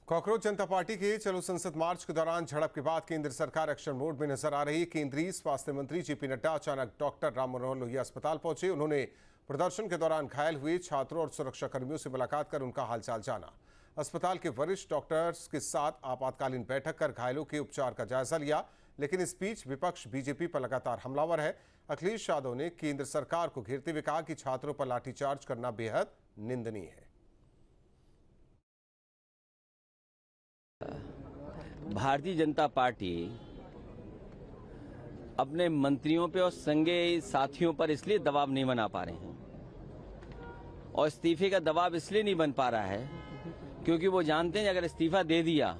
Cockroach जनता party के चलो संसद मार्च के दौरान झड़प के बाद केंद्र सरकार एक्शन मोड में नजर आ रही। केंद्रीय स्वास्थ्य मंत्री जेपी नड्डा अचानक डॉक्टर राम मनोहर लोहिया अस्पताल पहुंचे। उन्होंने प्रदर्शन के दौरान घायल हुए छात्रों और सुरक्षा कर्मियों से मुलाकात कर उनका हालचाल जाना। अस्पताल के वरिष्ठ डॉक्टर्स के साथ आपातकालीन बैठक कर घायलों के उपचार का जायजा लिया। लेकिन इस बीच विपक्ष बीजेपी पर लगातार हमलावर है। अखिलेश यादव ने केंद्र सरकार को घेरते हुए कहा कि छात्रों पर लाठीचार्ज करना बेहद निंदनीय है। भारतीय जनता पार्टी अपने मंत्रियों पे और संगे साथियों पर इसलिए दबाव नहीं बना पा रहे हैं और इस्तीफे का दबाव इसलिए नहीं बन पा रहा है क्योंकि वो जानते हैं अगर इस्तीफा दे दिया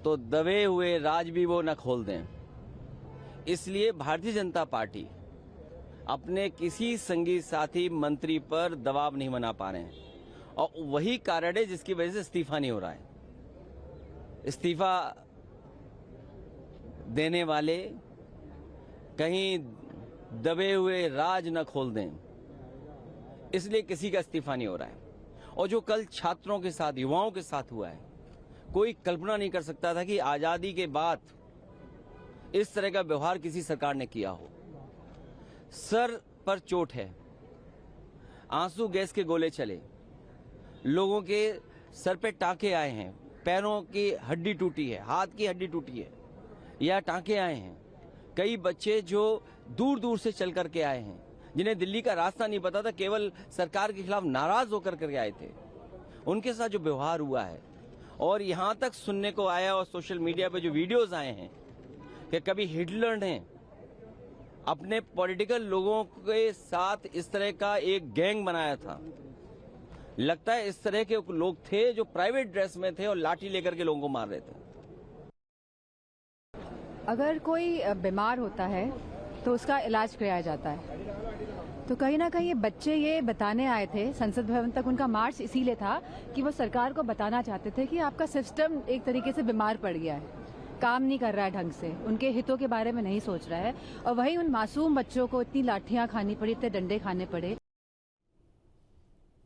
तो दबे हुए राज भी वो न खोल दें। इसलिए भारतीय जनता पार्टी अपने किसी संगी साथी मंत्री पर दबाव नहीं बना पा रहे हैं और वही कारण है जिसकी वजह से इस्तीफा नहीं हो रहा है। इस्तीफा देने वाले कहीं दबे हुए राज न खोल दें, इसलिए किसी का इस्तीफा नहीं हो रहा है। और जो कल छात्रों के साथ, युवाओं के साथ हुआ है, कोई कल्पना नहीं कर सकता था कि आजादी के बाद इस तरह का व्यवहार किसी सरकार ने किया हो। सर पर चोट है, आंसू गैस के गोले चले, लोगों के सर पे टांके आए हैं, पैरों की हड्डी टूटी है, हाथ की हड्डी टूटी है या टांके आए हैं। कई बच्चे जो दूर दूर से चल करके आए हैं, जिन्हें दिल्ली का रास्ता नहीं पता था, केवल सरकार के खिलाफ नाराज होकर के आए थे, उनके साथ जो व्यवहार हुआ है। और यहाँ तक सुनने को आया और सोशल मीडिया पे जो वीडियोस आए हैं कि कभी हिटलर ने अपने पॉलिटिकल लोगों के साथ इस तरह का एक गैंग बनाया था। लगता है इस तरह के लोग थे जो प्राइवेट ड्रेस में थे और लाठी लेकर के लोगों को मार रहे थे। अगर कोई बीमार होता है तो उसका इलाज कराया जाता है। तो कहीं ना कहीं ये बच्चे ये बताने आए थे, संसद भवन तक उनका मार्च इसीलिए था कि वो सरकार को बताना चाहते थे कि आपका सिस्टम एक तरीके से बीमार पड़ गया है, काम नहीं कर रहा है ढंग से, उनके हितों के बारे में नहीं सोच रहा है। और वही उन मासूम बच्चों को इतनी लाठियां खानी पड़ी, इतने डंडे खाने पड़े।